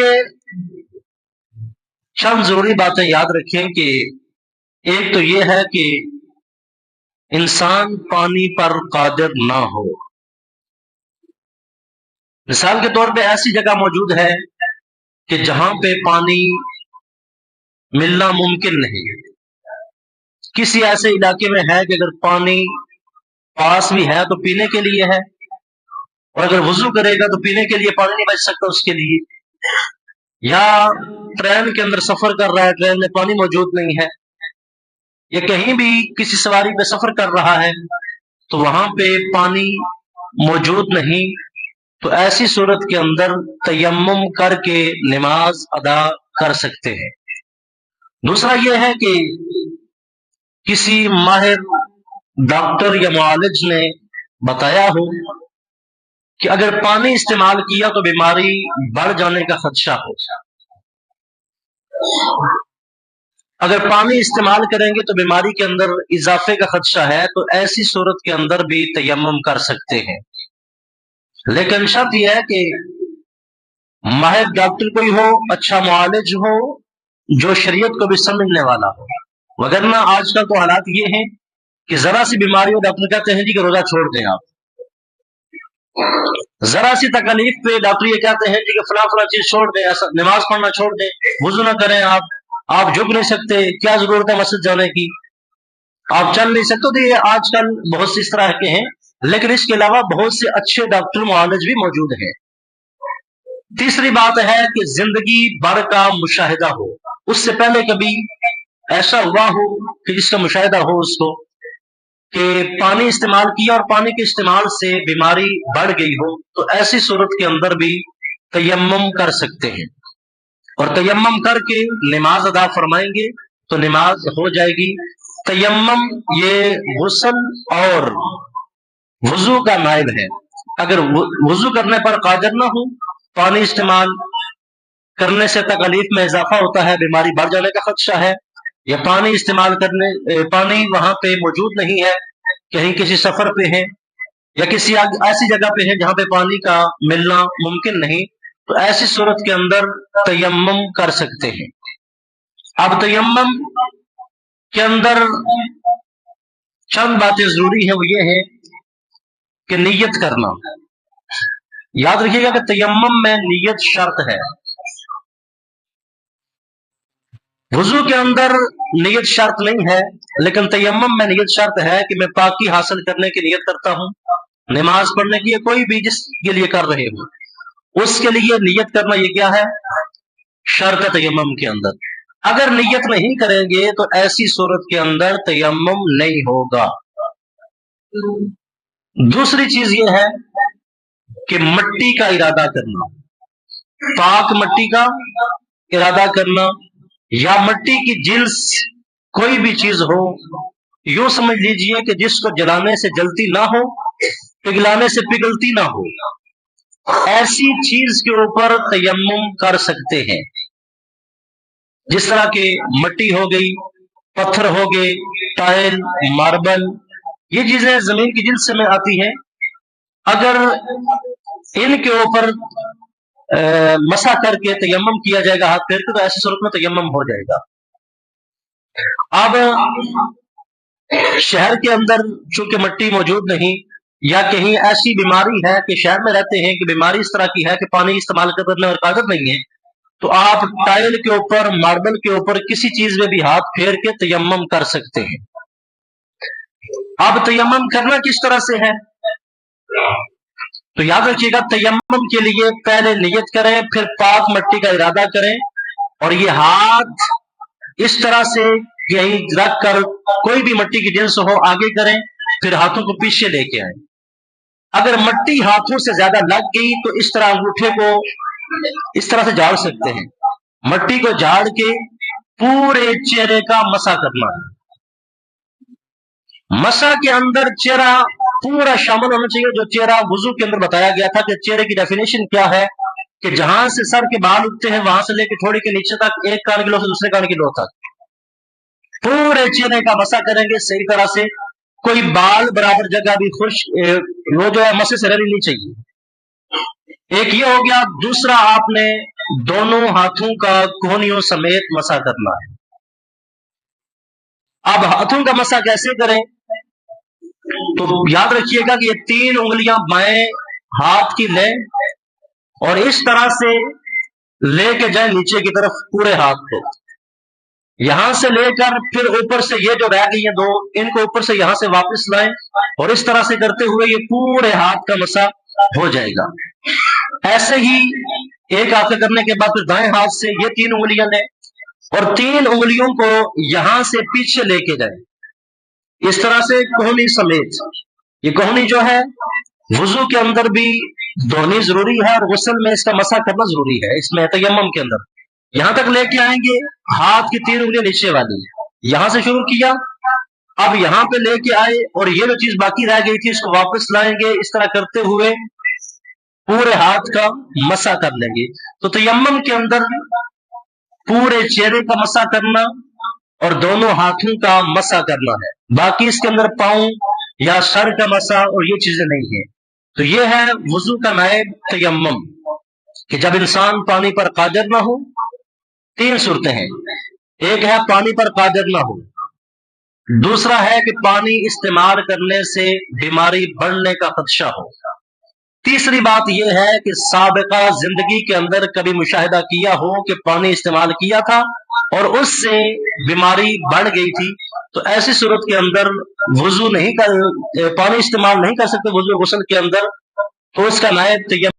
دیکھیے, चंद जरूरी बातें याद रखें कि एक तो ये है कि इंसान पानी पर कादिर ना हो. मिसाल के तौर पे ऐसी जगह मौजूद है कि जहां पे पानी मिलना मुमकिन नहीं है. किसी ऐसे इलाके में है कि अगर पानी पास भी है तो पीने के लिए है, और अगर वजू करेगा तो पीने के लिए पानी नहीं बच सकता उसके लिए. या ट्रेन के अंदर सफर कर रहा है, ट्रेन में पानी मौजूद नहीं है, या कहीं भी किसी सवारी पे सफर कर रहा है तो वहां पे पानी मौजूद नहीं, तो ऐसी सूरत के अंदर तयम्मुम करके नमाज अदा कर सकते हैं. दूसरा यह है कि किसी माहिर डॉक्टर या मुआलिज ने बताया हो कि अगर पानी इस्तेमाल किया तो बीमारी बढ़ जाने का खदशा हो. अगर पानी इस्तेमाल करेंगे तो बीमारी के अंदर इजाफे का खदशा है, तो ऐसी सूरत के अंदर भी तयम्मुम कर सकते हैं. लेकिन शर्त यह है कि माहिर डॉक्टर कोई हो, अच्छा मुआलिज हो, जो शरीयत को भी समझने वाला हो. वगरना आजकल तो हालात ये हैं कि जरा सी बीमारी हो डॉक्टर कहते हैं जी कि रोजा छोड़ दें आप. जरा सी तकलीफ पे डॉक्टर ये कहते हैं जी कि फला फला चीज छोड़ दें, ऐसा नमाज पढ़ना छोड़ दें, वुजू ना करें, आप झुक नहीं सकते, क्या जरूरत है मस्जिद जाने की, आप चल नहीं सकते. तो ये आजकल बहुत सी इस तरह के हैं. लेकिन इसके अलावा बहुत से अच्छे डॉक्टर मुआलिज भी मौजूद हैं. तीसरी बात है कि जिंदगी भर का मुशाहिदा हो. उससे पहले कभी ऐसा हुआ हो कि जिसका मुशाहिदा हो उसको कि पानी इस्तेमाल किया और पानी के इस्तेमाल से बीमारी बढ़ गई हो, तो ऐसी सूरत के अंदर भी तयम्मुम कर सकते हैं. और तयम्मुम करके नमाज अदा फरमाएंगे तो नमाज हो जाएगी. तयम्मुम ये गुस्ल और वजू का नायब है. अगर वजू करने पर कादिर ना हो, पानी इस्तेमाल करने से तकलीफ में इजाफा होता है, बीमारी बढ़ जाने का खदशा है, या पानी इस्तेमाल करने पानी वहां पे मौजूद नहीं है, कहीं किसी सफर पे है या किसी ऐसी जगह पे है जहां पे पानी का मिलना मुमकिन नहीं, तो ऐसी सूरत के अंदर तयम्मुम कर सकते हैं. अब तयम्मुम के अंदर चंद बातें जरूरी है, वो ये है कि नियत करना. याद रखिएगा कि तयम्मुम में नियत शर्त है. वुजू के अंदर नियत शर्त नहीं है, लेकिन तयम्मुम में नियत शर्त है कि मैं पाकी हासिल करने की नियत करता हूं, नमाज पढ़ने की, कोई भी जिसके लिए कर रहे हो उसके लिए नियत करना. ये क्या है? शर्त है तयम्मुम के अंदर. अगर नियत नहीं करेंगे तो ऐसी सूरत के अंदर तयम्मुम नहीं होगा. दूसरी चीज ये है कि मट्टी का इरादा करना, पाक मट्टी का इरादा करना, या मट्टी की जिन्स कोई भी चीज हो, यूं समझ लीजिए कि जिसको जलाने से जलती ना हो, पिघलाने से पिघलती ना हो, ऐसी चीज के ऊपर तयम्मुम कर सकते हैं. जिस तरह के मट्टी हो गई, पत्थर हो गए, टाइल, मार्बल, ये चीजें जमीन की जिन्स में आती हैं. अगर इनके ऊपर मसा करके तयम्मुम किया जाएगा हाथ पैर के, तो ऐसी सूरत में तयम्मुम हो जाएगा. अब शहर के अंदर चूंकि मट्टी मौजूद नहीं, या कहीं ऐसी बीमारी है कि शहर में रहते हैं कि बीमारी इस तरह की है कि पानी इस्तेमाल करने और कादर नहीं है, तो आप टाइल के ऊपर, मार्बल के ऊपर, किसी चीज में भी हाथ फेर के तयम्मुम कर सकते हैं. अब तयम्मुम करना किस तरह से है, तो याद रखिएगा तयम्मुम के लिए पहले नियत करें, फिर पाक मट्टी का इरादा करें, और ये हाथ इस तरह से यही रख कर कोई भी मट्टी की जिन्स हो आगे करें, फिर हाथों को पीछे लेके आए. अगर मट्टी हाथों से ज्यादा लग गई तो इस तरह अंगूठे को इस तरह से झाड़ सकते हैं. मट्टी को झाड़ के पूरे चेहरे का मसा करना है. मसा के अंदर चेहरा पूरा शामिल होना चाहिए, जो चेहरा वुजू के अंदर बताया गया था कि चेहरे की डेफिनेशन क्या है कि जहां से सर के बाल उगते हैं वहां से लेकर थोड़ी के नीचे तक, एक कान की लो से दूसरे कान की लो तक पूरे चेहरे का मसा करेंगे सही तरह से. कोई बाल बराबर जगह भी खुश वो जो है मसे से रहनी नहीं चाहिए. एक ये हो गया। दूसरा, आपने दोनों हाथों का कोहनियों समेत मसा करना है। अब हाथों का मसा कैसे करें? तो याद रखिएगा कि ये 3 उंगलियां बाएं हाथ की लें और इस तरह से लेके जाए नीचे की तरफ पूरे हाथ को। यहां से लेकर फिर ऊपर से ये जो रह गई है 2, इनको ऊपर से यहां से वापस लाएं और इस तरह से करते हुए ये पूरे हाथ का मसा हो जाएगा। ऐसे ही एक हाथ करने के बाद फिर दाएं हाथ से ये 3 उंगलियां लें और 3 उंगलियों को यहां से पीछे लेके जाए इस तरह से कोहनी समेत। ये कोहनी जो है वुजू के अंदर भी धोनी जरूरी है और गुस्ल में इसका मसा करना जरूरी है। इसमें तयम्मुम के अंदर यहां तक लेके आएंगे, हाथ की 3 उंगलियां नीचे वाली, यहां से शुरू किया, अब यहां पे लेके आए और ये जो चीज बाकी रह गई थी इसको वापस लाएंगे। इस तरह करते हुए पूरे हाथ का मसा कर लेंगे। तो तयम्मुम के अंदर पूरे चेहरे का मसा करना और दोनों हाथों का मसा करना है। बाकी इसके अंदर पांव या सर का मसा और ये चीजें नहीं है। तो ये है वुजू का नायब तयम्मुम कि जब इंसान पानी पर कादिर ना हो। 3 सूरतें हैं। एक है पानी पर कादिर ना हो, दूसरा है कि पानी इस्तेमाल करने से बीमारी बढ़ने का खदशा हो, तीसरी बात यह है कि साबिका जिंदगी के अंदर कभी मुशाहिदा किया हो कि पानी इस्तेमाल किया था और उससे बीमारी बढ़ गई थी। तो ऐसी सूरत के अंदर वुजू नहीं कर पानी इस्तेमाल नहीं कर सकते वुजू गुस्ल के अंदर, तो उसका नायब